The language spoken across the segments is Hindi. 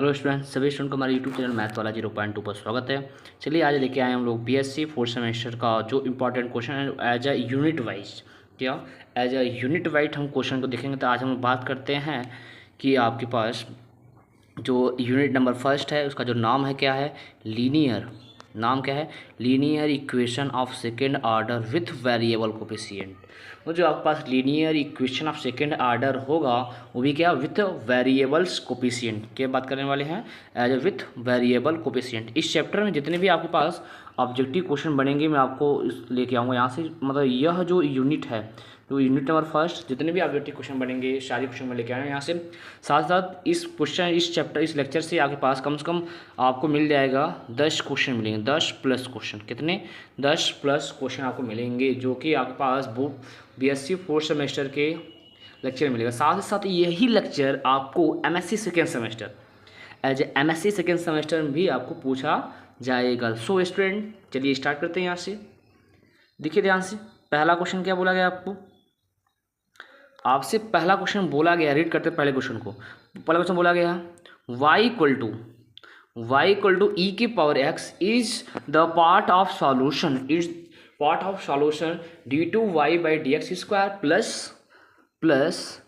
हेलो स्टूडेंट्स, सभी स्टूडेंट को हमारे यूट्यूब चैनल मैथ वाला 0.2 पर स्वागत है। चलिए आज लेके आए हम लोग बीएससी फोर्थ सेमेस्टर का जो इंपॉर्टेंट क्वेश्चन है एज अ यूनिट वाइज। क्या एज अ यूनिट वाइज हम क्वेश्चन को देखेंगे। तो आज हम बात करते हैं कि आपके पास जो यूनिट नंबर फर्स्ट है उसका जो नाम है क्या है, लीनियर। नाम क्या है, linear equation of second order with variable coefficient. वो जो आपके पास linear equation of second order होगा वो भी क्या, विथ वेरिएबल्स कोफिशिएंट के बात करने वाले हैं, as a with variable coefficient. इस चैप्टर में जितने भी आपके पास ऑब्जेक्टिव क्वेश्चन बनेंगे मैं आपको लेके आऊँगा यहाँ से। मतलब यह जो यूनिट है, तो यूनिट नंबर फर्स्ट जितने भी ऑब्जेक्टिव क्वेश्चन बनेंगे सारे क्वेश्चन में लेके आए हैं यहाँ से। साथ साथ इस क्वेश्चन, इस चैप्टर, इस लेक्चर से आपके पास कम से कम आपको मिल जाएगा 10 क्वेश्चन मिलेंगे। 10 प्लस क्वेश्चन, कितने, 10 प्लस क्वेश्चन आपको मिलेंगे जो कि आपके पास बुक बीएससी फोर्थ सेमेस्टर के लेक्चर मिलेगा। साथ ही साथ यही लेक्चर आपको MSc second semester, as a MSc second semester में भी आपको पूछा जाएगा। सो स्टूडेंट चलिए स्टार्ट करते हैं यहाँ से। देखिए ध्यान से, पहला क्वेश्चन क्या बोला गया आपको, आपसे पहला क्वेश्चन बोला गया, रीड करते पहले क्वेश्चन को। पहला क्वेश्चन बोला गया y इक्वल टू ई की power x is the part of solution D two Y by D x square plus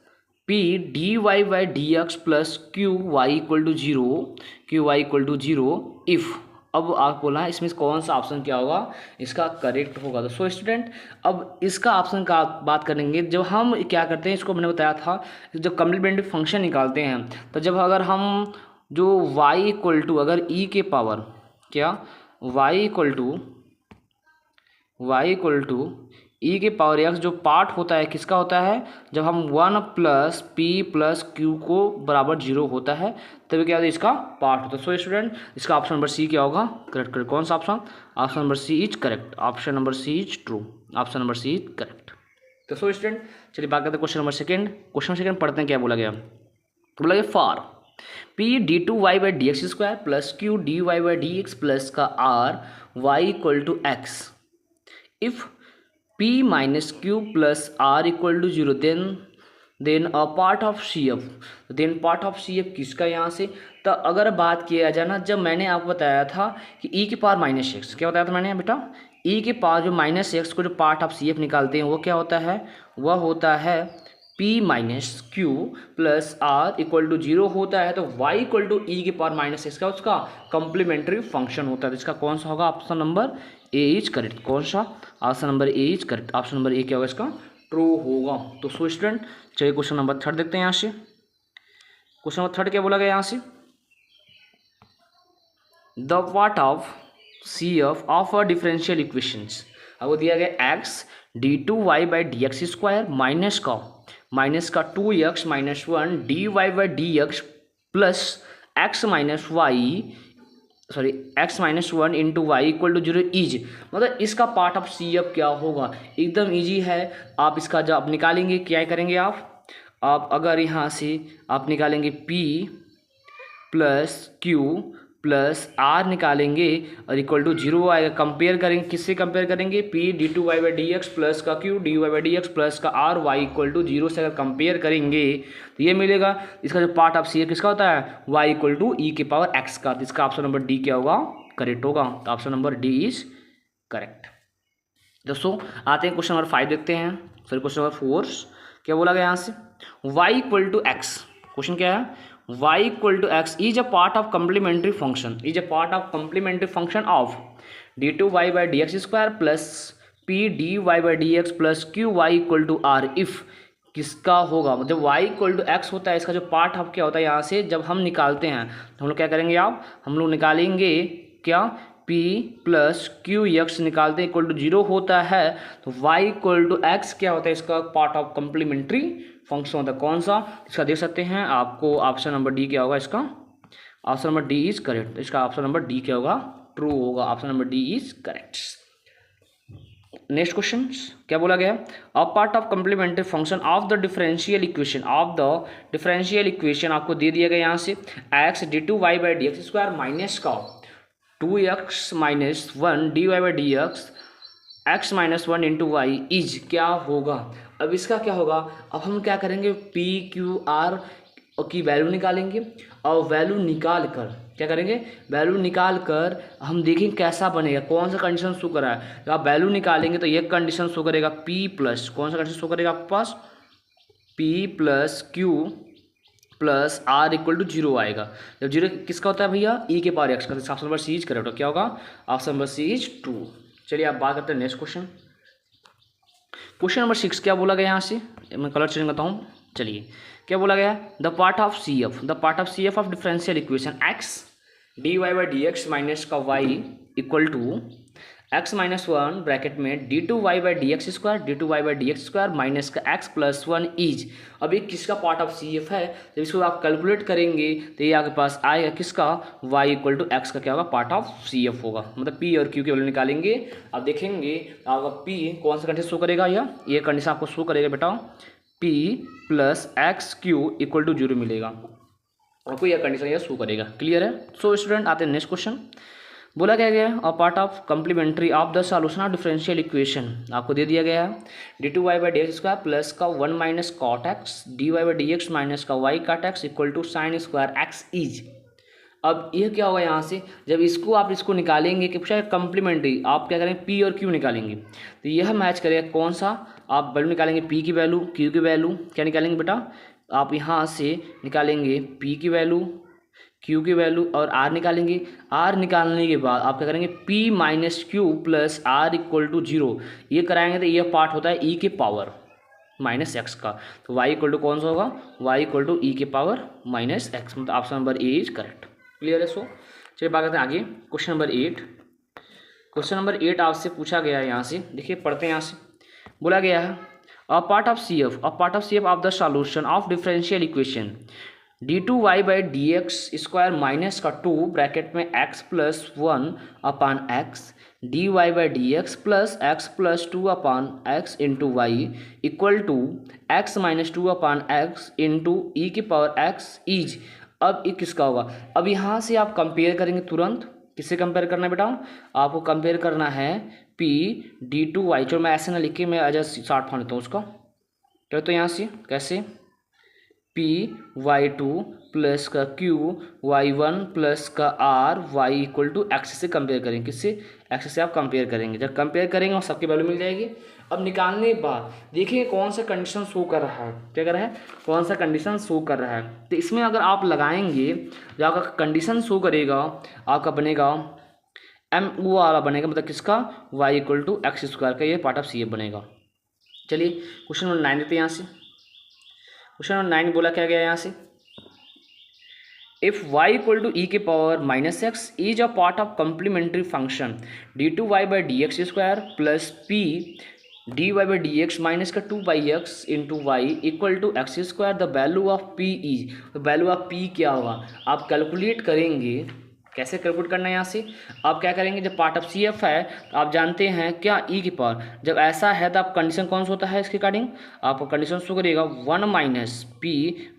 P D Y by D x plus Q Y equal to zero if. अब आप बोला इसमें कौन सा ऑप्शन क्या होगा, इसका करेक्ट होगा। तो सो स्टूडेंट अब इसका ऑप्शन का बात करेंगे। जब हम क्या करते हैं, इसको मैंने बताया था, जब कम्प्लीमेंट्री फंक्शन निकालते हैं तो जब अगर हम जो y इक्वल टू अगर e के पावर क्या y इक्वल टू ई के पावर एक्स जो पार्ट होता है किसका होता है, जब हम 1 प्लस पी प्लस क्यू को बराबर 0 होता है तभी क्या होता है, इसका पार्ट होता है। सो स्टूडेंट इसका ऑप्शन नंबर सी क्या होगा, करेक्ट करेक्ट। कौन सा option, option number C is correct, option number C is true, option number C is correct. तो सो स्टूडेंट चलिए बात करते हैं question number second. Question second पढ़ते हैं क्या बोला गया। तो बोला गया for P D two Y by D x square plus Q D Y by D x plus का R Y equal to X if p minus Q plus are equal to zero then a part of C F किसका यहाँ से। तो अगर बात किया जाए ना, जब मैंने आपको बताया था कि e के पावर माइनस एक्स, क्या बताया था मैंने बेटा, e के पावर जो माइनस एक्स को जो पार्ट ऑफ सी एफ निकालते हैं वो क्या होता है, वह होता है p minus Q plus are equal to zero होता है। तो y इक्वल टू ई के पावर माइनस एक्स का उसका कम्प्लीमेंट्री फंक्शन होता है। तो इसका कौन सा होगा, option number a is correct. कौन सा, option number a is correct, option number a क्या होगा, इसका ट्रू होगा। तो सो स्टूडेंट चलिए क्वेश्चन नंबर थर्ड देखते हैं यहाँ से। क्वेश्चन नंबर थर्ड क्या बोला गया यहाँ से, the part of C F of a differential equations. आपको दिया गया X D two Y by D x square minus का 2x minus 1 D Y by D x plus X minus 1 into Y equal to zero is. मतलब इसका पार्ट ऑफ सी एफ क्या होगा, एकदम इजी है। आप इसका जब निकालेंगे क्या करेंगे, आप अगर यहाँ से आप निकालेंगे p plus Q plus R निकालेंगे और इक्वल टू जीरो आएगा। कंपेयर करेंगे, किससे कंपेयर करेंगे, p D two Y by D x plus का q D Y by D x plus का r y equal to zero से अगर कंपेयर करेंगे तो ये मिलेगा। इसका जो पार्ट ऑफ सी किसका होता है, y इक्वल टू ई के पावर x का। तो इसका ऑप्शन नंबर डी क्या होगा, करेक्ट होगा। तो option number D is correct. दोस्तों आते हैं क्वेश्चन नंबर 5 देखते हैं। सॉरी क्वेश्चन नंबर 4 क्या बोला गया यहाँ से, y equal to X. Question क्या है, y equal to x is a part of complementary function of D two Y by D x square plus P D Y by D x plus Q Y equal to are if किसका होगा। मतलब y इक्वल टू एक्स होता है, इसका जो पार्ट ऑफ क्या होता है, यहाँ से जब हम निकालते हैं तो हम लोग क्या करेंगे, हम लोग निकालेंगे क्या, p प्लस क्यू एक्स निकालते हैं इक्वल टू जीरो होता है। तो y इक्वल टू एक्स क्या होता है, इसका पार्ट ऑफ कम्प्लीमेंट्री फंक्शन होता है। कौन सा, इसका देख सकते हैं आपको, ऑप्शन नंबर डी क्या होगा, इसका option number D is correct. इसका ऑप्शन नंबर डी क्या होगा, ट्रू होगा, option number D is correct. Next question क्या बोला गया, a part of complementary function of the differential equation आपको दे दिया गया यहाँ से X D two Y by D x square minus का 2x minus 1 D Y by D x minus 1 into Y is क्या होगा। अब इसका क्या होगा, अब हम क्या करेंगे, पी क्यू आर और की वैल्यू निकालेंगे, और वैल्यू निकाल कर क्या करेंगे, वैल्यू निकाल कर हम देखेंगे कैसा बनेगा, कौन सा कंडीशन शो कर रहा है। जब आप वैल्यू निकालेंगे तो ये कंडीशन शो करेगा P प्लस, कौन सा कंडीशन शो करेगा आपके पास, P plus Q plus R equal to 0 आएगा। जब 0 किसका होता है भैया, E के पावर x का, तो option number C is correct हो, क्या होगा, ऑप्शन नंबर सी इज 2। चलिए आप बात करते हैं नेक्स्ट क्वेश्चन। क्वेश्चन नंबर 6 क्या बोला गया यहाँ से, मैं कलर चेंज करता हूँ। चलिए क्या बोला गया, the part of C F of differential equation x D Y by D x minus का y equal to x minus one bracket में d two Y by D x square minus का एक्स प्लस वन इज। अब ये किसका पार्ट ऑफ सी एफ है, जब इसको आप कैलकुलेट करेंगे तो ये आपके पास आएगा किसका, वाई इक्वल टू एक्स का क्या होगा, पार्ट ऑफ सी एफ होगा। मतलब पी और क्यू की वैल्यू निकालेंगे, आप देखेंगे आपका पी कौन सा कंडीशन शो करेगा, ये कंडीशन आपको शो करेगा बेटा, P plus x Q equal to 0 मिलेगा, आपको यह कंडीशन यह शो करेगा। क्लियर है। सो स्टूडेंट आते हैं नेक्स्ट क्वेश्चन। बोला क्या गया, a part of complementary of the solution of differential equation आपको दे दिया गया है, D two Y by D x square plus का 1 minus cot X D Y by D x minus का Y cot X equal to sine square X is. अब यह क्या होगा यहाँ से, जब इसको निकालेंगे कि पूछा कम्प्लीमेंट्री, आप क्या करेंगे, पी और क्यू निकालेंगे, तो यह मैच करेगा कौन सा, आप वैल्यू निकालेंगे पी की वैल्यू, क्यू की वैल्यू, क्या निकालेंगे बेटा, आप यहाँ से निकालेंगे पी की वैल्यू, क्यू की वैल्यू और आर निकालेंगे। आर निकालने के बाद आप क्या करेंगे, P minus Q plus are equal to 0, ये कराएंगे तो ये पार्ट होता है ई के पावर माइनस एक्स का, तो वाई इक्वल टू कौन सा होगा, वाई इक्वल टू ई के पावर माइनस एक्स, मतलब option number a is correct. Clear है। सो चलिए बात करते हैं आगे, क्वेश्चन नंबर 8। क्वेश्चन नंबर 8 आपसे पूछा गया है, यहाँ से देखिए पढ़ते हैं। यहाँ से बोला गया है, a part of C F of the solution of differential equation d two Y by D x square minus का 2 ब्रैकेट में x plus 1 upon x D Y by D x plus 2 upon x into Y equal to x minus 2 upon x into e की पावर एक्स इज। अब ये किसका होगा, अब यहाँ से आप कंपेयर करेंगे तुरंत, किससे कंपेयर करना है बेटा, आपको कंपेयर करना है पी डी टू वाई, जो मैं ऐसे ना लिख के मैं एज शार्ट फॉर्म लेता हूँ उसका, तो यहाँ से कैसे, पी वाई टू प्लस का क्यू वाई वन प्लस का R Y equal to X से कंपेयर करेंगे, किससे, एक्स से आप कंपेयर करेंगे। जब कंपेयर करेंगे और सबकी वैल्यू मिल जाएगी। अब निकालने के बाद देखिए कौन सा कंडीशन शो कर रहा है, क्या कर रहा है, कौन सा कंडीशन शो कर रहा है, तो इसमें अगर आप लगाएंगे जो आपका कंडीशन शो करेगा आपका बनेगा एम ओ वाला बनेगा, मतलब किसका, y equal to x square का, ये पार्ट ऑफ सी एफ बनेगा। चलिए क्वेश्चन नंबर 9 देते हैं यहाँ से। क्वेश्चन नंबर 9 बोला क्या गया यहाँ से, if y equal to e के power minus x is a part of complementary function d two Y by D x square plus P D Y by D x minus का 2 by x into Y equal to x square, the value of p is, तो वैल्यू ऑफ पी क्या होगा, आप कैलकुलेट करेंगे, कैसे कैलकुलेट करना है, यहाँ से आप क्या करेंगे, जब पार्ट ऑफ सी एफ है तो आप जानते हैं क्या, ई की पावर, जब ऐसा है तो आप कंडीशन कौन सा होता है इसके अकॉर्डिंग, आपको कंडीशन शो करेगा 1 minus p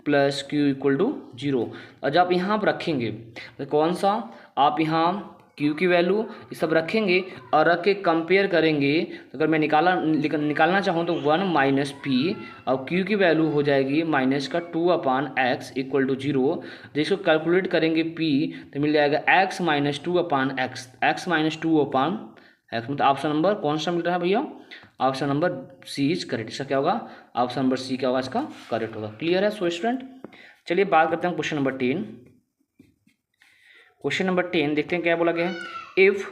plus q equal to 0। और जब आप यहाँ पर रखेंगे तो कौन सा, आप यहाँ क्यू की वैल्यू ये सब रखेंगे और रख के कंपेयर करेंगे, तो अगर मैं निकालना चाहूँ तो 1 माइनस पी और क्यू की वैल्यू हो जाएगी माइनस का 2 अपान एक्स इक्वल टू 0। जिसको कैलकुलेट करेंगे पी तो मिल जाएगा x minus 2 upon x minus 2 upon x, मतलब ऑप्शन नंबर कौन सा मिल रहा है भैया, ऑप्शन नंबर सी इज करेक्ट। इसका क्या होगा, ऑप्शन नंबर सी क्या होगा, इसका करेक्ट होगा। क्लियर है। सो स्टूडेंट चलिए बात करते हैं क्वेश्चन नंबर 10। क्वेश्चन नंबर 10 देखते हैं क्या बोला गया है, if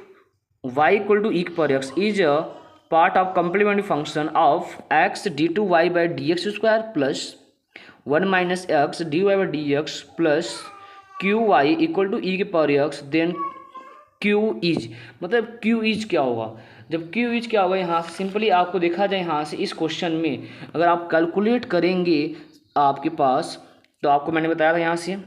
y equal to e पर x is a part of complementary function of x D two Y by D x square plus 1 minus x D Y by D x plus Q Y equal to e के power x, then q is, मतलब क्यू इज क्या होगा, जब क्यू इज क्या होगा, यहाँ से सिंपली आपको देखा जाए, यहाँ से इस क्वेश्चन में अगर आप कैलकुलेट करेंगे आपके पास, तो आपको मैंने बताया था यहाँ से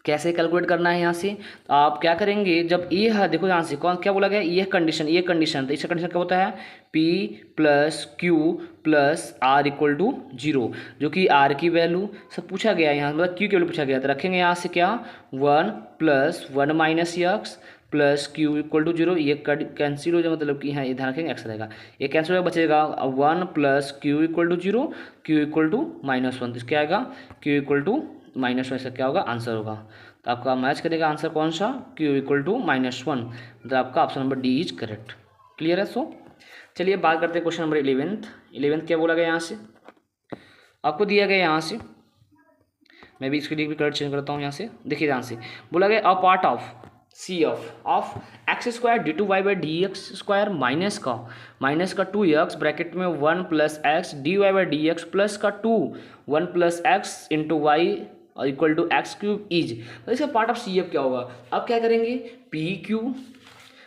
कैसे कैलकुलेट करना है। यहाँ से तो आप क्या करेंगे, जब ये है देखो यहाँ से कौन क्या बोला गया, ये कंडीशन तो इसका कंडीशन क्या होता है, P plus Q plus are equal to 0, जो कि आर की वैल्यू सब पूछा गया है यहाँ, मतलब क्यू की वैल्यू पूछा गया, तो रखेंगे यहाँ से क्या 1 plus 1 minus x plus q equal to 0, ये कैंसिल हो जाए, मतलब कि यहाँ इधर रखेंगे एक्स रहेगा, ये कैंसिल होगा, बचेगा 1 plus q equal to 0 q equal to -1, तो क्या आएगा, क्यू इक्वल टू -1 इसका क्या होगा आंसर होगा। तो आपका मैच करेगा आंसर कौन सा, Q इक्वल टू -1, मतलब आपका option number D is correct. Clear है। सो चलिए बात करते हैं क्वेश्चन नंबर 11th क्या बोला गया यहाँ से, आपको दिया गया यहाँ से, मैं भी इसके लिए भी कलर चेंज करता हूँ यहाँ से। देखिए ध्यान से बोला गया a part of C of x square d two Y by D x square minus का 2x ब्रैकेट में 1 plus x D Y by D x plus का 1 plus x into Y equal to x cube is, तो इसका पार्ट ऑफ सी एफ क्या होगा। अब क्या करेंगे, पी क्यू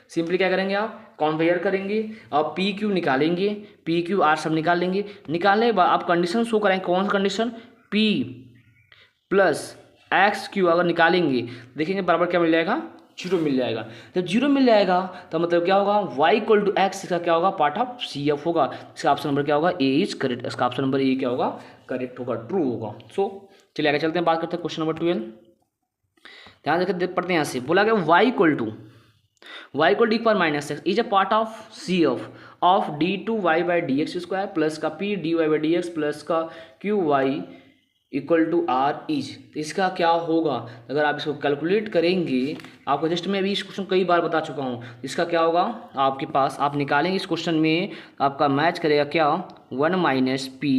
सिंपली क्या करेंगे आप कॉन्वेयर करेंगे और पी क्यू निकालेंगे, पी क्यू आर सब निकाल लेंगे। निकालने के बाद आप कंडीशन शो कराएंगे, कौन सा condition, P plus x Q अगर निकालेंगे देखेंगे बराबर क्या मिल जाएगा, 0 मिल जाएगा। जब 0 मिल जाएगा तो मतलब क्या होगा, y इक्वल टू एक्स, इसका क्या होगा पार्ट ऑफ सी एफ होगा। इसका ऑप्शन नंबर क्या होगा, ए इज करेक्ट। इसका ऑप्शन नंबर ए क्या होगा, करेक्ट होगा, ट्रू होगा। सो चलिए आगे चलते हैं, बात करते हैं क्वेश्चन नंबर 12। ध्यान देकर पढ़ते हैं यहाँ से, बोला गया y इक्वल टू डी पर minus x is a part of C of D two Y by D x square plus का p D Y by D x plus का Q Y equal to R is. तो इसका क्या होगा, अगर आप इसको कैलकुलेट करेंगे, आपको जस्ट मैं अभी इस क्वेश्चन कई बार बता चुका हूँ, इसका क्या होगा आपके पास, आप निकालेंगे इस क्वेश्चन में आपका मैच करेगा क्या, 1 minus p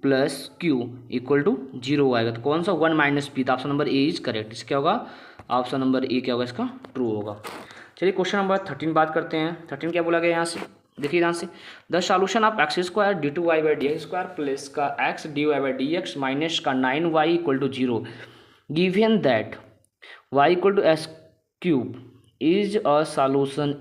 plus q equal to 0 आएगा। तो कौन सा 1 माइनस पी, तो option number a is correct. इसका क्या होगा, ऑप्शन नंबर ए क्या होगा, इसका ट्रू होगा। चलिए क्वेश्चन नंबर 13 बात करते हैं। 13 क्या बोला गया यहाँ से, देखिए ध्यान से, the solution of x square d two Y by D x square plus का x D Y by D x minus का 9y equal to 0 given that y equal to s cube is a solution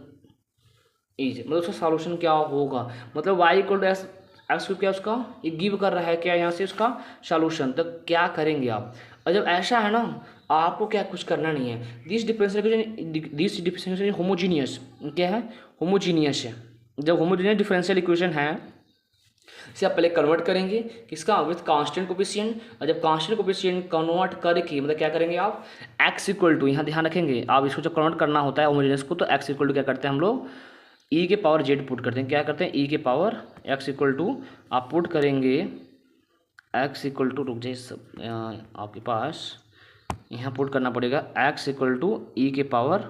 is, मतलब उसका सॉल्यूशन क्या होगा, मतलब y equal to x cube क्या उसका ये गिव कर रहा है क्या यहाँ से उसका सॉल्यूशन, तो क्या करेंगे आप। और जब ऐसा है ना आपको क्या कुछ करना नहीं है, दिस डिफरेंशियल होमोजीनियस क्या है, होमोजीनियस है। जब होमोजीनियस डिफरेंशियल इक्वेशन है इसे आप पहले कन्वर्ट करेंगे किसका, विथ कांस्टेंट कोफिशिएंट, और जब कांस्टेंट कोफिशिएंट कन्वर्ट करके मतलब क्या करेंगे आप, एक्स इक्वल टू, यहाँ ध्यान रखेंगे आप इसको जब कन्वर्ट करना होता है होमोजीनियस को, तो एक्स इक्वल टू क्या करते हैं हम लोग ई के पावर जेड पुट करते हैं, क्या करते हैं ई के पावर एक्स इक्वल टू आप पुट करेंगे एक्स इक्वल टू, रुक जाइए सब आपके पास यहाँ पुट करना पड़ेगा एक्स इक्वल टू ई के पावर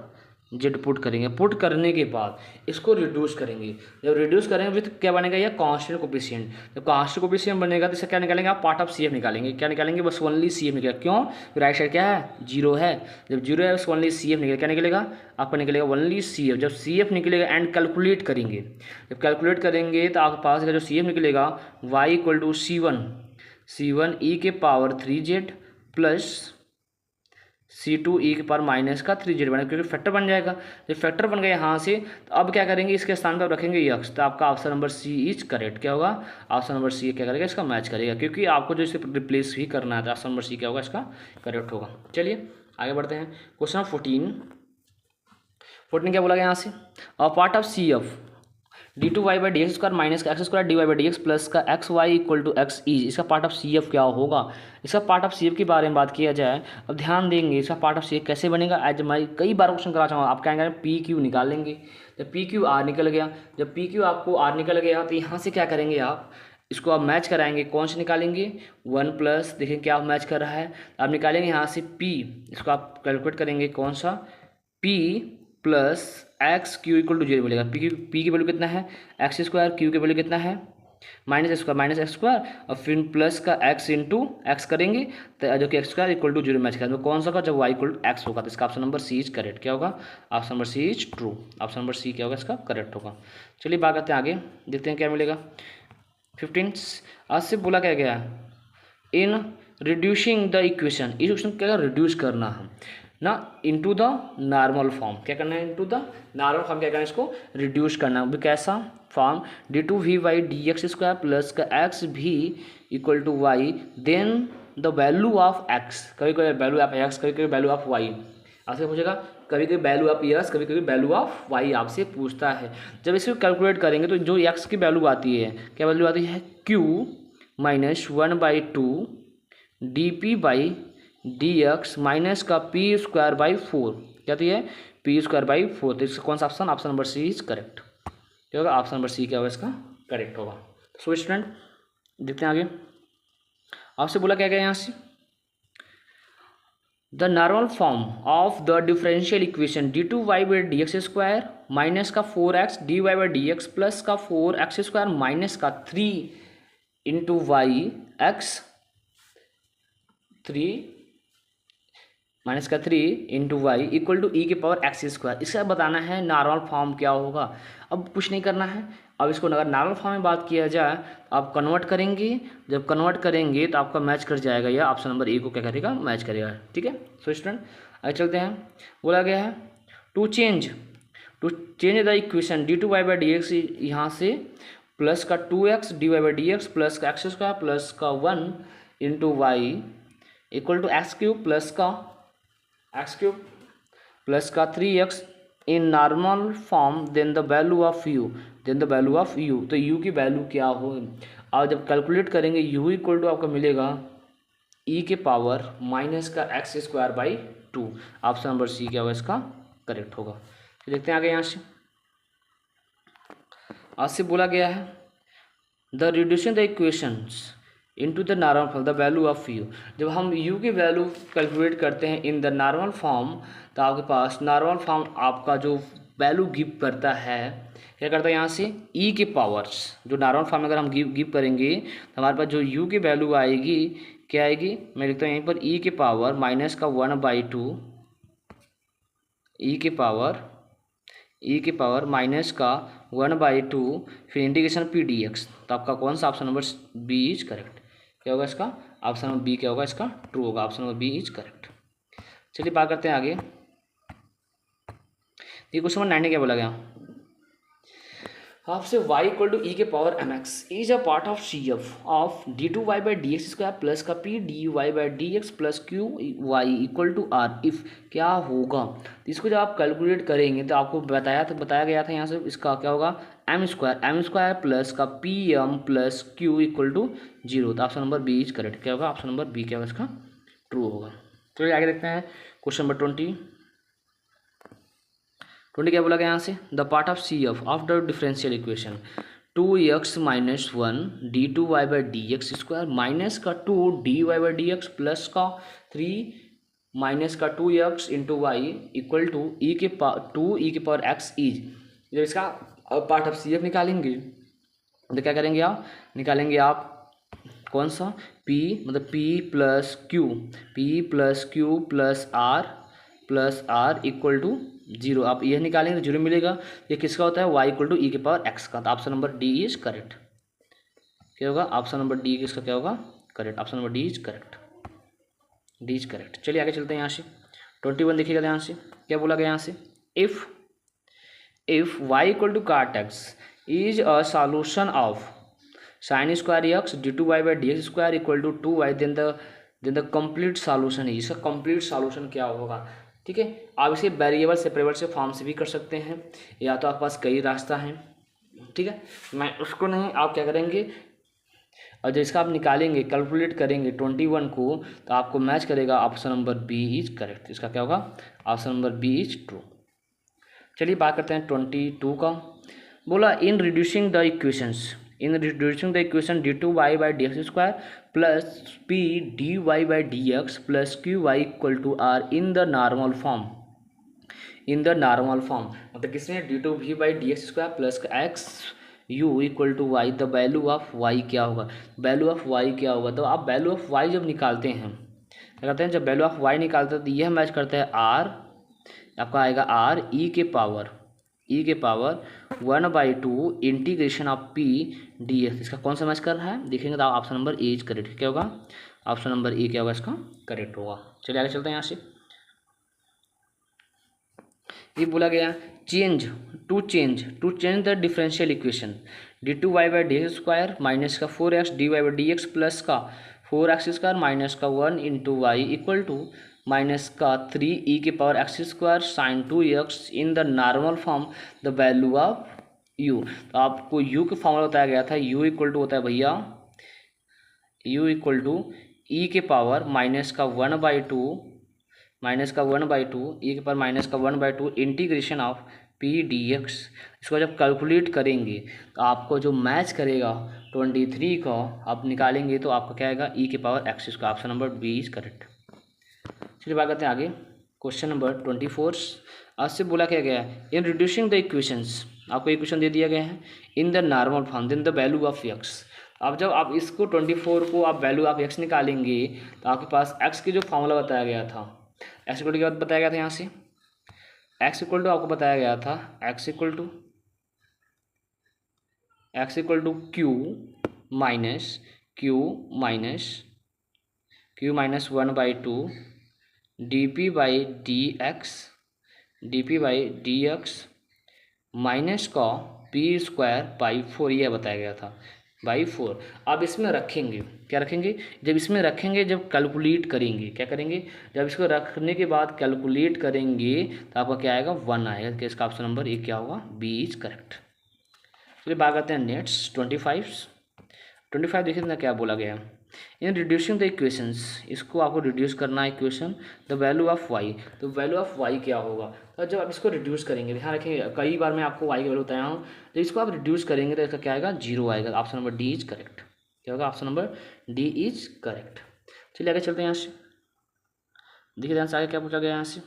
जेड पुट करेंगे। पुट करने के बाद इसको रिड्यूस करेंगे, जब रिड्यूस करेंगे विथ क्या बनेगा, ये कांस्टेंट कोफिशिएंट। जब कांस्टेंट कोफिशिएंट बनेगा तो इसका क्या निकालेंगे आप, पार्ट ऑफ सी एफ निकालेंगे। क्या निकालेंगे, बस ओनली सी एफ निकलेगा। क्यों, राइट साइड क्या है, 0 है। जब 0 है बस ओनली सी एफ निकलेगा। क्या निकलेगा आपका, निकलेगा ओनली सी एफ। जब सी एफ निकलेगा एंड कैलकुलेट करेंगे, जब कैलकुलेट करेंगे तो आपके पास जो सी एफ निकलेगा y equal to C1 e के पावर 3z प्लस C2 ई के पावर माइनस का 3z बनेगा, क्योंकि फैक्टर बन जाएगा। जब फैक्टर बन गया यहाँ से तो अब क्या करेंगे, इसके स्थान पर रखेंगे यक्स, तो आपका option number C is correct. क्या होगा, ऑप्शन नंबर सी क्या करेगा, इसका मैच करेगा, क्योंकि आपको जो इसे रिप्लेस ही करना है, तो ऑप्शन नंबर सी क्या होगा, इसका करेक्ट होगा। चलिए आगे बढ़ते हैं, क्वेश्चन नंबर 14 क्या बोला गया यहाँ से, a part of C F d two Y by D x square minus का x square d Y by D x plus का x y equal to x is, इसका पार्ट ऑफ सी एफ क्या होगा। इसका पार्ट ऑफ सी एफ के बारे में बात किया जाए, अब ध्यान देंगे इसका पार्ट ऑफ सी एफ कैसे बनेगा। आज मैं कई बार क्वेश्चन करा चाहूँगा, आप क्या करेंगे, पी क्यू निकाल लेंगे। जब पी क्यू आर निकल गया, जब पी क्यू आपको आर निकल गया तो यहाँ से क्या करेंगे आप, इसको आप मैच कराएंगे। कौन से निकालेंगे, 1 प्लस, देखिए क्या आप मैच कर रहा है, आप निकालेंगे यहाँ से पी, इसको आप कैलकुलेट करेंगे कौन सा, p plus x Q equal to 0 बोलेगा। पी की वैल्यू कितना है, एक्स स्क्वायर, क्यू की वैल्यू कितना है माइनस एक्स स्क्वायर, और फिर प्लस का एक्स इंटू एक्स करेंगे तो जो कि x square equal to 0 match करेंगे। तो कौन सा होगा, जब वाई इक्वल टू एक्स होगा, तो इसका option number C is correct. क्या होगा, option number C is true. Option number C क्या होगा, इसका करेक्ट होगा। चलिए बात करते हैं आगे, देखते हैं क्या मिलेगा। 15 आज से बोला क्या गया, इन रिड्यूसिंग द इक्वेशन, इस इक्वेशन क्या रिड्यूस करना है ना इनटू द नॉर्मल फॉर्म, क्या करना है, इनटू द नॉर्मल फॉर्म क्या करना है, इसको रिड्यूस करना है। कैसा form, d two v y d x square plus का x v equal to y, then the value of x, कभी कभी वैल्यू ऑफ एक्स, कभी कभी वैल्यू ऑफ वाई आपसे पूछेगा, कभी कभी वैल्यू ऑफ यस, कभी कभी वैल्यू ऑफ वाई आपसे पूछता है। जब इसको कैलकुलेट करेंगे तो जो एक्स की वैल्यू आती है, क्या वैल्यू आती है, Q minus 1/2 D P by D x minus का पी स्क्वायर बाई 4, क्या तो है पी स्क्वायर बाई 4। तो इसका कौन सा option, option number C is correct. क्या होगा, ऑप्शन नंबर सी क्या होगा, इसका करेक्ट होगा। सो स्टूडेंट देखते हैं आगे, आपसे बोला क्या गया यहाँ से, the normal form of the differential equation d two Y by D x square minus का 4x d Y by D x plus का 4x स्क्वायर माइनस का 3 इंटू वाई एक्स 3 माइनस का 3 into Y equal to e के पावर एक्स स्क्वायर। इसका बताना है नॉर्मल फॉर्म क्या होगा। अब कुछ नहीं करना है, अब इसको अगर नॉर्मल फॉर्म में बात किया जाए तो आप कन्वर्ट करेंगे, जब कन्वर्ट करेंगे तो आपका मैच कर जाएगा, या ऑप्शन नंबर ए को क्या करेगा, मैच करेगा। ठीक है, सो स्टूडेंट आगे चलते हैं। बोला गया है to change the equation d two Y by D x, यहाँ से प्लस का 2x d Y by D x plus का एक्स स्क्वायर प्लस का 1 into Y equal to x cube plus का एक्स क्यूब प्लस का 3x in normal form then the value of u, तो u की वैल्यू क्या हो। और जब कैलकुलेट करेंगे u इक्वल टू आपका मिलेगा e के पावर माइनस का x square by 2। Option number C क्या होगा, इसका करेक्ट होगा। तो देखते हैं आगे। यहाँ से आज से बोला गया है the reducing the equations into the normal form the value of u। जब हम u की वैल्यू कैलकुलेट करते हैं इन द नॉर्मल फॉर्म, तो आपके पास नॉर्मल फॉर्म आपका जो वैल्यू गिव करता है, क्या करता है यहाँ से e के पावर्स, जो नॉर्मल फॉर्म अगर हम गिव करेंगे तो हमारे पास जो u की वैल्यू आएगी क्या आएगी, मैं लिखता हूँ यहीं पर e के पावर माइनस का 1/2 e के पावर माइनस का 1/2 फिर इंटीग्रेशन पी डी एक्स। तो आपका कौन सा option number b is correct, क्या होगा इसका, ऑप्शन नंबर बी क्या होगा, इसका ट्रू होगा। Option number b is correct. चलिए बात करते हैं आगे। ये क्वेश्चन नंबर 9 क्या बोला गया आपसे, y इक्वल टू ई के power m x is a part of C F of D two Y by D x square plus का p D Y by D x plus Q Y equal to are if क्या होगा। तो इसको जब आप कैलकुलेट करेंगे तो आपको बताया गया था यहाँ से इसका क्या होगा, एम स्क्वायर प्लस का p m plus q equal to 0। तो option number b is correct, क्या होगा, ऑप्शन नंबर बी क्या होगा, इसका ट्रू होगा। चलिए आगे देखते हैं क्वेश्चन नंबर 20 क्या बोला गया यहाँ से, the part of C F of the differential equation 2x minus 1 d two Y by D x square minus का 2 d Y by D x plus का 3 माइनस का 2x into Y equal to e के पावर एक्स इज। जब इसका पार्ट ऑफ सी एफ निकालेंगे तो क्या करेंगे आप, निकालेंगे आप कौन सा p, मतलब p plus Q plus are equal to 0। आप यह निकालेंगे तो 0 मिलेगा। ये किसका होता है, y इक्वल टू ई के पावर x का। तो option number D is correct, क्या होगा, ऑप्शन नंबर डी किसका क्या होगा, correct. Option number D is correct, चलिए आगे चलते हैं। यहाँ से 21 देखिएगा ध्यान से, क्या बोला गया यहाँ से, if y equal to cot x is a solution of sine square x D two Y by D x square equal to 2y then the complete solution है। इसका कंप्लीट सॉल्यूशन क्या होगा। ठीक है, आप इसे वेरिएबल सेपरेबल से फॉर्म से भी कर सकते हैं, या तो आपके पास कई रास्ता हैं। ठीक है, मैं उसको नहीं, आप क्या करेंगे, और जब इसका आप निकालेंगे कैलकुलेट करेंगे 21 को, तो आपको मैच करेगा option number b is correct. इसका क्या होगा, option number b is true. चलिए बात करते हैं 22 का। बोला in reducing the equation d two Y by D x square plus P D Y by D x plus Q Y equal to r in the normal form. मतलब किसमें, d two v by D x square plus x u equal to y, the value of y क्या होगा, तो आप वैल्यू ऑफ वाई जब निकालते हैं क्या करते हैं, जब वैल्यू ऑफ वाई निकालते हैं तो यह मैच करता है आर, आपका आएगा आर ई के power 1/2 integration of P D x. इसका कौन सा मैच कर रहा है देखेंगे तो option number a is correct, क्या होगा, ऑप्शन नंबर ए क्या होगा, इसका करेक्ट होगा। चलिए आगे चलते हैं। यहाँ से ये बोला गया to change the differential equation d two Y by D x square minus का 4x d Y by D x plus का 4x स्क्वायर माइनस का 1 into Y equal to minus का 3 ई के power x square sine 2x in the normal form the value of u। तो आपको u का फॉर्मूला बताया गया था, u इक्वल टू होता है भैया, u इक्वल टू ई के पावर माइनस का 1/2 ई के पावर माइनस का 1/2 integration of P D x. इसको जब कैलकुलेट करेंगे तो आपको जो मैच करेगा 23 का आप निकालेंगे तो आपका क्या आएगा, ई के पावर एक्स का। Option number b is correct. चलिए बात करते हैं आगे। क्वेश्चन नंबर 24 आज से बोला क्या गया है, इन रिड्यूसिंग द इक्वेशंस, आपको इक्वेशन दे दिया गया है in the normal form then the value of x. अब जब आप इसको 24 को आप वैल्यू ऑफ एक्स निकालेंगे तो आपके पास एक्स की जो फॉर्मूला बताया गया था, एक्स इक्वल टू क्या बताया गया था, यहाँ से एक्स इक्वल टू आपको बताया गया था x equal to q minus 1/2 dp/dx minus का p²/4 यह बताया गया था बाई 4। अब इसमें रखेंगे, क्या रखेंगे, जब इसमें रखेंगे, जब कैलकुलेट करेंगे, क्या करेंगे, जब इसको रखने के बाद कैलकुलेट करेंगे तो आपका क्या आएगा 1 आएगा। कि इसका ऑप्शन नंबर 1 क्या होगा, बी इज करेक्ट। चलिए बात करते हैं नेक्स्ट 25 देखिए ना क्या बोला गया है, इन रिड्यूसिंग द इक्वेशंस, इसको आपको रिड्यूस करना है equation the value of y. तो वैल्यू ऑफ वाई क्या होगा, तो जब आप इसको रिड्यूस करेंगे, ध्यान रखेंगे कई बार मैं आपको वाई की वैल्यू बताया हूँ, जब इसको आप रिड्यूस करेंगे तो इसका क्या आएगा 0 आएगा। Option number D is correct. क्या होगा, option number D is correct. चलिए आगे चलते हैं यहाँ से, देखिए ध्यान से आगे क्या पूछा गया यहाँ से,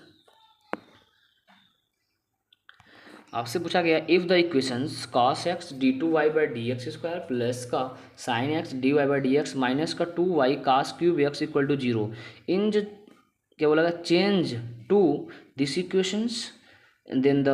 आपसे पूछा गया if the equations cos x d2y/dx² plus का sin x dy/dx माइनस का 2y cos³ x equal to 0 इन क्या बोला गया, change to this equations then the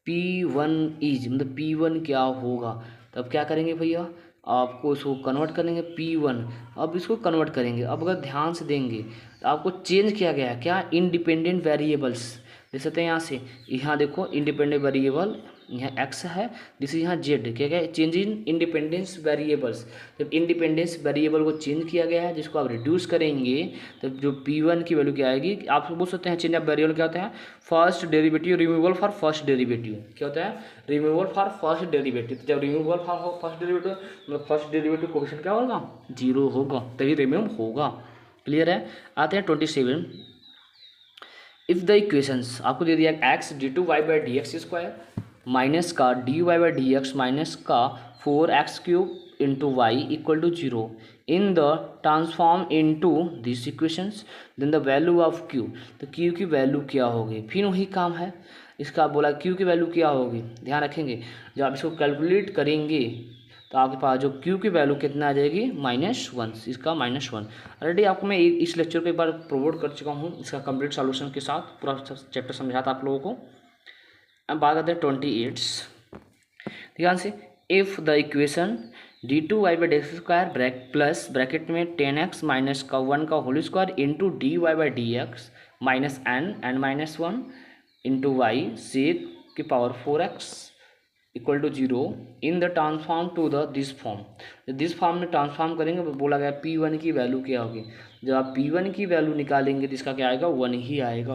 P1 is, मतलब P1 क्या होगा। तब क्या करेंगे भैया, आपको इसको कन्वर्ट करेंगे P1, अब इसको कन्वर्ट करेंगे। अब अगर ध्यान से देंगे तो आपको चेंज किया गया है क्या, इंडिपेंडेंट वेरिएबल्स देख सकते हैं यहाँ से, यहाँ देखो इंडिपेंडेंट वेरिएबल यहाँ x है, जिसे यहाँ z, क्या क्या चेंज इन इंडिपेंडेंस वेरिएबल्स। जब इंडिपेंडेंस वेरिएबल को चेंज किया गया है, जिसको आप रिड्यूस करेंगे तब जो P1 की वैल्यू क्या आएगी, आप बोल सकते हैं चेंज ऑफ वेरिएबल क्या होता है, first derivative removal for first derivative, क्या होता है, रिमूवल फॉर फर्स्ट डेरिवेटिव। जब रिमूवल फॉर फर्स्ट डेरिवेटिव मतलब फर्स्ट डेरिवेटिव कोएफिशिएंट क्या होगा, 0 होगा, तभी रिमूव होगा। क्लियर है। आते हैं 27, इफ़ द इक्वेशंस आपको दे दिया x d2y/dx² माइनस का dy/dx माइनस का 4x³ into Y equal to 0 in the transform into this equations then the value of q। तो q की वैल्यू क्या होगी, फिर वही काम है, इसका बोला q की वैल्यू क्या होगी, ध्यान रखेंगे जब आप इसको कैलकुलेट करेंगे तो आपके पास जो q की वैल्यू कितना आ जाएगी -1, इसका -1। ऑलरेडी आपको मैं इस लेक्चर को एक बार प्रोवाइड कर चुका हूँ, इसका कंप्लीट सॉल्यूशन के साथ पूरा चैप्टर समझा था आप लोगों को। अब बात करते हैं 28, ध्यान से, if the equation d2y/dx² plus bracket में 10x माइनस का 1 का whole square into dy/dx minus n-1 into y sec की power 4x equal to 0 in the transform to the this form में ट्रांसफॉर्म करेंगे तो बोला गया P1 की वैल्यू क्या होगी। जब आप P1 की वैल्यू निकालेंगे तो इसका क्या आएगा, 1 ही आएगा,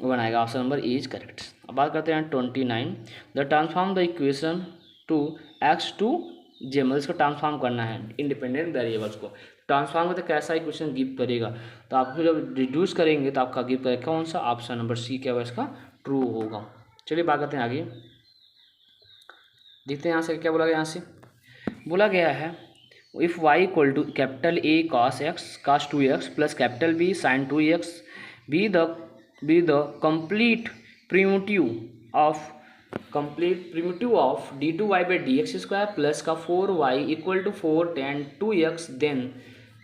1 आएगा। Option number a is correct. अब बात करते हैं 29, the transform the equation to x to j, मतलब इसको ट्रांसफॉर्म करना है इंडिपेंडेंट वेरिएबल्स को। ट्रांसफॉर्म में तो कैसा इक्वेशन गिव करेगा, तो आपको जब रिड्यूस करेंगे तो आपका गिव करेगा कौन सा, ऑप्शन नंबर सी क्या होगा, इसका ट्रू होगा। चलिए बात करते हैं आगे, देखते हैं यहाँ से क्या बोला गया। यहाँ से बोला गया है if y equal to capital A cos 2x plus capital B sin 2x be the complete primitive of d2y/dx² plus का 4y equal to 4 tan 2x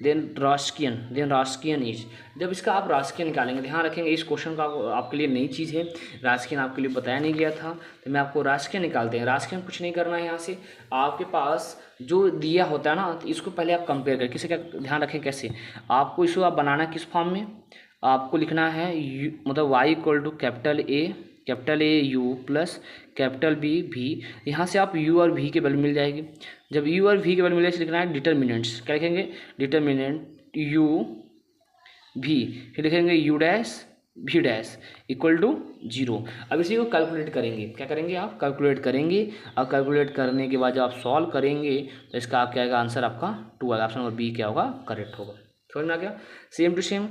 then Wronskian is. जब इसका आप रास्कियन निकालेंगे, ध्यान रखेंगे इस क्वेश्चन का आपके लिए नई चीज़ है, रास्कियन आपके लिए बताया नहीं गया था, तो मैं आपको रास्कियन निकालते हैं। रास्कियन कुछ नहीं करना है, यहाँ से आपके पास जो दिया होता है ना, तो इसको पहले आप कंपेयर करें, किसे क्या ध्यान रखें कैसे, आपको इसको आप बनाना किस फॉर्म में, आपको लिखना है मतलब y equal to capital A u plus capital B v। यहाँ से आप u और v की वैल्यू मिल जाएगी। जब u और v की वैल्यू मिल जाएगी लिखना है डिटर्मिनेंट्स, क्या लिखेंगे, डिटर्मिनेंट u v, फिर लिखेंगे u dash v dash equal to 0। अब इसी को कैलकुलेट करेंगे, क्या करेंगे आप कैलकुलेट करेंगे, और कैलकुलेट करने के बाद जब आप सॉल्व करेंगे तो इसका आप क्या आएगा, आंसर आपका 2 आएगा, ऑप्शन नंबर बी क्या होगा, करेक्ट होगा। समझ में आ गया, सेम टू सेम।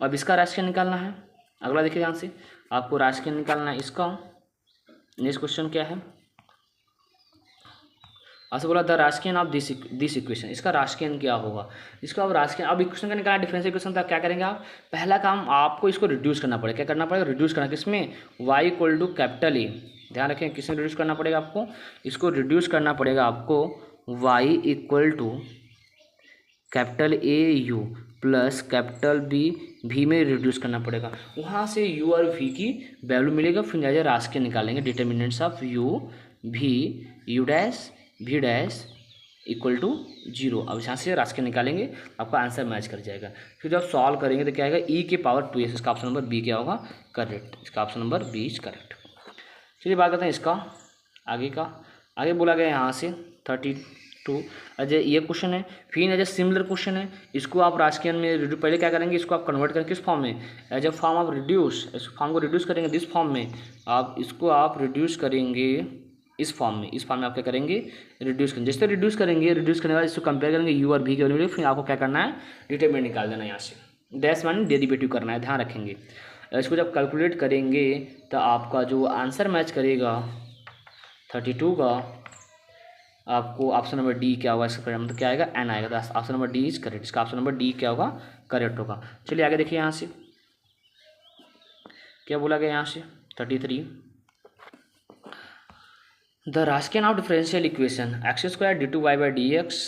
अब इसका राशियाँ निकालना है, अगला देखिए ध्यान से, आपको राशियाँ निकालना है इसका। नेक्स्ट क्वेश्चन क्या है, आपसे बोला the Wronskian of this equation, इसका रास्कियन क्या होगा, इसका अब रास्कियन, अब इक्वेशन का निकालना डिफरेंशियल इक्वेशन था, क्या करेंगे आप, पहला काम आपको इसको रिड्यूस करना पड़ेगा, क्या करना पड़ेगा, रिड्यूस करना, किसमें, y equal to capital A, ध्यान रखें किसमें रिड्यूस करना पड़ेगा आपको, इसको रिड्यूस करना पड़ेगा आपको y equal to capital A u plus capital B, v में रिड्यूस करना पड़ेगा, वहाँ से यू और वी की वैल्यू मिलेगा, फिर जाकर रास्कियन निकालेंगे, डिटर्मिनेंट्स ऑफ यू भी यू डैश भी डैश इक्वल टू 0। अब यहाँ से रास्कियन निकालेंगे, आपका आंसर मैच कर जाएगा। फिर जब सॉल्व करेंगे तो क्या आएगा, ई के पावर 2s, इसका ऑप्शन नंबर बी क्या होगा, करेक्ट, इसका option number b is correct. चलिए बात करते हैं इसका आगे का। आगे बोला गया यहाँ से 32 अजय ये क्वेश्चन है, फिर एज ए सिमिलर क्वेश्चन है, इसको आप रास्कियन में पहले क्या करेंगे, इसको आप कन्वर्ट करेंगे किस फॉर्म में, as a form of reduce, इस फॉर्म को रिड्यूस करेंगे दिस फॉर्म में, आप इसको आप रिड्यूस करेंगे इस फॉर्म में, इस फॉर्म में आप क्या करेंगे, रिड्यूस करेंगे, जैसे रिड्यूस करेंगे, रिड्यूस करने के बाद इसको कंपेयर करेंगे यू और भी के वैल्यू, फिर आपको क्या करना है, डिटरमिनेंट निकाल देना है यहाँ से, डैश मान डेरिवेटिव करना है, ध्यान रखेंगे। इसको जब कैलकुलेट करेंगे तो आपका जो आंसर मैच करेगा 32 का, आपको ऑप्शन नंबर डी क्या होगा, इसका मतलब क्या आएगा, एन आएगा, तो option number D is correct, इसका ऑप्शन नंबर डी क्या होगा, करेक्ट होगा। चलिए आगे देखिए यहाँ से क्या बोला गया, यहाँ से 33 the Wronskian of differential equation x square d two Y by D x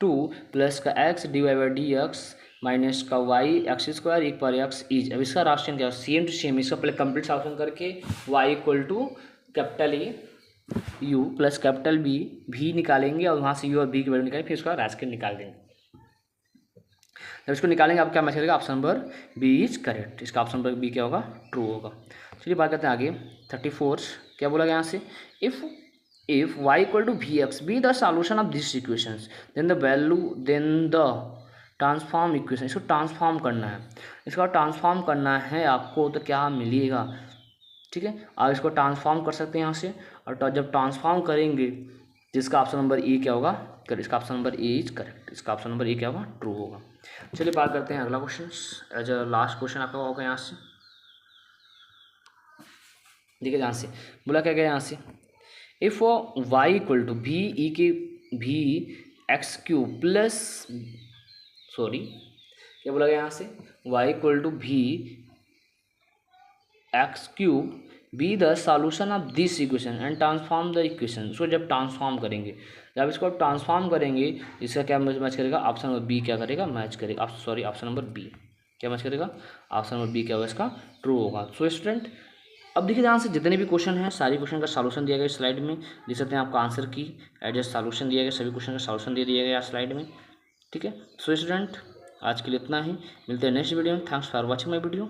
2 plus का x D Y by D x minus का वाई एक्स स्क्वायर एक पर एक्स इज। अब इसका रास्कियन क्या है, सेम टू सेम, इसका पहले कंप्लीट सॉल्यूशन करके y equal to capital A u plus capital B v निकालेंगे, और वहाँ से यू और बी की वैल्यू निकालेंगे, फिर उसका रास्कियन निकाल देंगे। जब इसको निकालेंगे आप क्या मैच करेगा, option number b is correct, इसका ऑप्शन नंबर बी क्या होगा, ट्रू होगा। चलिए बात करते हैं आगे 34 क्या बोला गया यहाँ से, if y equal to vx be the solution of this equations then the transform equation, इसको ट्रांसफॉर्म करना है, इसका ट्रांसफॉर्म करना है आपको, तो क्या मिलेगा, ठीक है, आप इसको ट्रांसफॉर्म कर सकते हैं यहाँ से, और जब ट्रांसफॉर्म करेंगे जिसका ऑप्शन नंबर ए क्या होगा, करेक्ट, इसका option number a is correct, इसका ऑप्शन नंबर ए क्या होगा, ट्रू होगा। चलिए बात करते हैं अगला question, as a last question आपका होगा यहाँ से, देखिए ध्यान से बोला क्या गया यहाँ से, इफ y इक्वल टू भी ई के भी एक्स क्यूब प्लस, सॉरी क्या बोला गया यहाँ से, y इक्वल टू भी x cube be the solution of this equation and transform the equation. इसको जब ट्रांसफॉर्म करेंगे, जब इसको ट्रांसफॉर्म करेंगे, इसका क्या मैच करेगा, ऑप्शन नंबर बी क्या करेगा, मैच करेगा, सॉरी ऑप्शन नंबर बी क्या मैच करेगा, ऑप्शन नंबर बी क्या होगा, इसका ट्रू होगा। सो स्टूडेंट अब देखिए ध्यान से, जितने भी क्वेश्चन हैं सारी क्वेश्चन का सॉल्यूशन दिया गया इस स्लाइड में, देख सकते हैं आपका आंसर की एडजस्ट सॉल्यूशन दिया गया, सभी क्वेश्चन का सॉल्यूशन दे दिया गया स्लाइड में, ठीक है। सो स्टूडेंट आज के लिए इतना ही, मिलते हैं नेक्स्ट वीडियो में, thanks for watching my video.